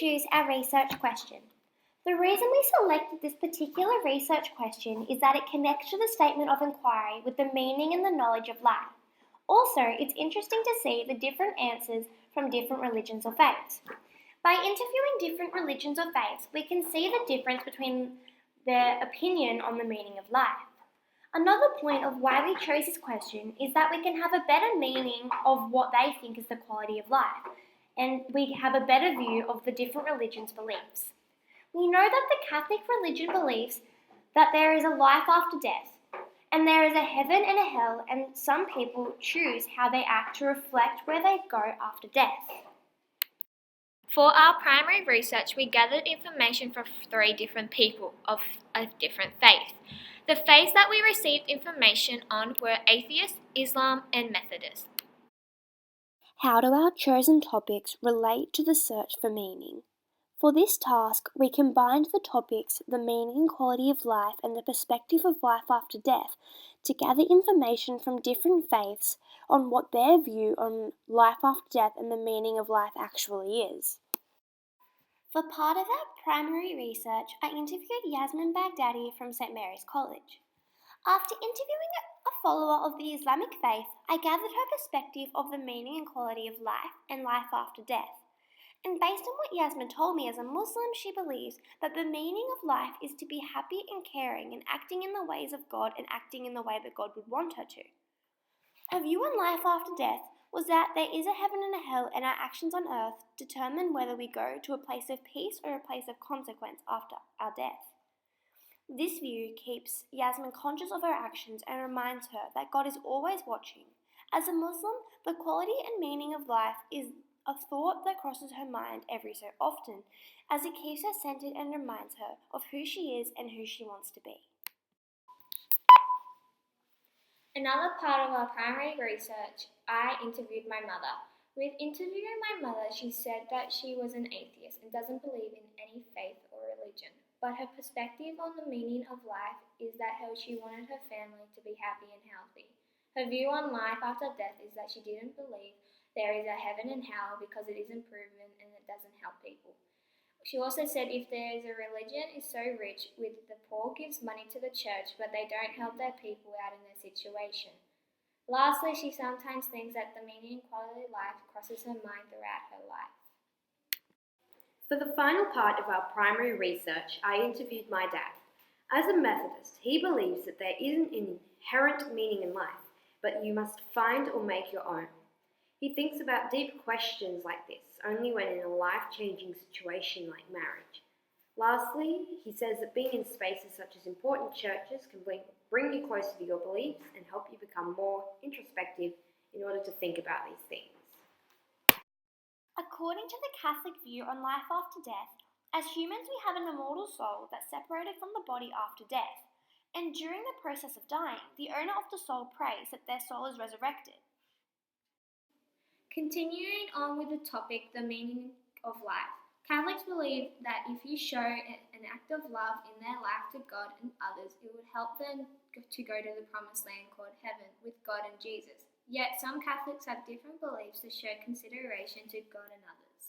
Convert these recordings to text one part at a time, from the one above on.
choose our research question. The reason we selected this particular research question is that it connects to the statement of inquiry with the meaning and the knowledge of life. Also, it's interesting to see the different answers from different religions or faiths. By interviewing different religions or faiths, we can see the difference between their opinion on the meaning of life. Another point of why we chose this question is that we can have a better meaning of what they think is the quality of life, and we have a better view of the different religions' beliefs. We know that the Catholic religion believes that there is a life after death, and there is a heaven and a hell, and some people choose how they act to reflect where they go after death. For our primary research, we gathered information from 3 different people of a different faith. The faiths that we received information on were atheist, Islam, and Methodist. How do our chosen topics relate to the search for meaning? For this task, we combined the topics, the meaning and quality of life, and the perspective of life after death to gather information from different faiths on what their view on life after death and the meaning of life actually is. For part of our primary research, I interviewed Yasmin Baghdadi from St. Mary's College. After interviewing a follower of the Islamic faith, I gathered her perspective of the meaning and quality of life and life after death. And based on what Yasmin told me as a Muslim, she believes that the meaning of life is to be happy and caring and acting in the ways of God and acting in the way that God would want her to. Her view on life after death was that there is a heaven and a hell, and our actions on earth determine whether we go to a place of peace or a place of consequence after our death. This view keeps Yasmin conscious of her actions and reminds her that God is always watching. As a Muslim, the quality and meaning of life is a thought that crosses her mind every so often, as it keeps her centered and reminds her of who she is and who she wants to be. Another part of our primary research, I interviewed my mother. With interviewing my mother, she said that she was an atheist and doesn't believe in any faith or religion, but her perspective on the meaning of life is that how she wanted her family to be happy and healthy. Her view on life after death is that she didn't believe there is a heaven and hell because it isn't proven and it doesn't help people. She also said if there is a religion is so rich with the poor gives money to the church but they don't help their people out in their situation. Lastly, she sometimes thinks that the meaning and quality of life crosses her mind throughout her life. For the final part of our primary research, I interviewed my dad. As a Methodist, he believes that there isn't an inherent meaning in life, but you must find or make your own. He thinks about deep questions like this only when in a life-changing situation like marriage. Lastly, he says that being in spaces such as important churches can bring you closer to your beliefs and help you become more introspective in order to think about these things. According to the Catholic view on life after death, as humans we have an immortal soul that's separated from the body after death, and during the process of dying, the owner of the soul prays that their soul is resurrected. Continuing on with the topic, the meaning of life. Catholics believe that if you show an act of love in their life to God and others, it would help them to go to the promised land called heaven with God and Jesus. Yet some Catholics have different beliefs to show consideration to God and others.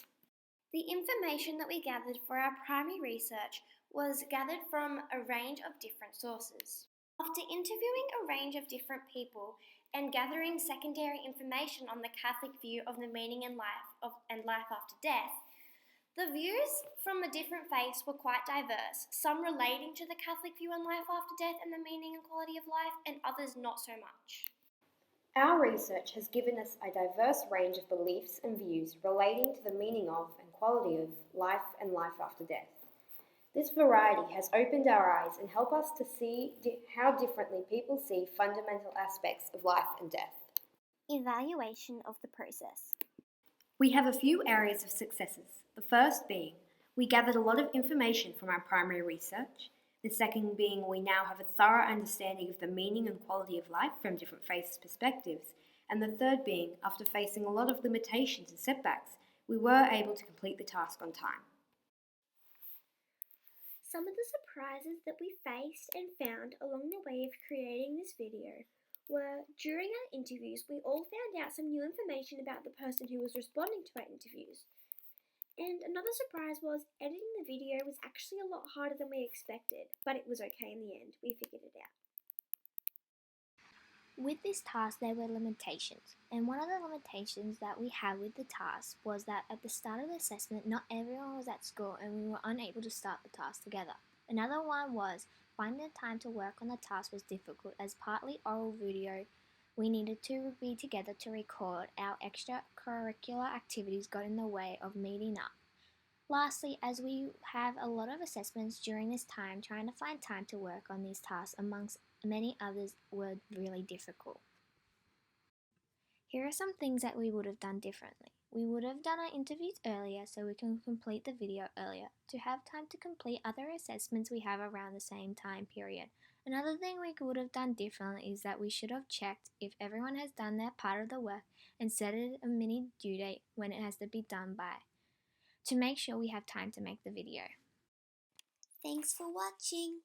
The information that we gathered for our primary research was gathered from a range of different sources. After interviewing a range of different people and gathering secondary information on the Catholic view of the meaning and life after death, the views from the different faiths were quite diverse, some relating to the Catholic view on life after death and the meaning and quality of life, and others not so much. Our research has given us a diverse range of beliefs and views relating to the meaning of and quality of life and life after death. This variety has opened our eyes and helped us to see how differently people see fundamental aspects of life and death. Evaluation of the process. We have a few areas of successes. The first being, we gathered a lot of information from our primary research. The second being, we now have a thorough understanding of the meaning and quality of life from different faiths' perspectives. And the third being, after facing a lot of limitations and setbacks, we were able to complete the task on time. Some of the surprises that we faced and found along the way of creating this video were, during our interviews, we all found out some new information about the person who was responding to our interviews. And another surprise was editing the video was actually a lot harder than we expected, but it was okay in the end. We figured it out. With this task, there were limitations, and one of the limitations that we had with the task was that at the start of the assessment, not everyone was at school and we were unable to start the task together. Another one was finding the time to work on the task was difficult as partly oral video we needed to be together to record our extracurricular activities got in the way of meeting up. Lastly, as we have a lot of assessments during this time, trying to find time to work on these tasks amongst many others were really difficult. Here are some things that we would have done differently. We would have done our interviews earlier so we can complete the video earlier, to have time to complete other assessments we have around the same time period. Another thing we would have done differently is that we should have checked if everyone has done their part of the work and set it a mini due date when it has to be done by, to make sure we have time to make the video. Thanks for watching!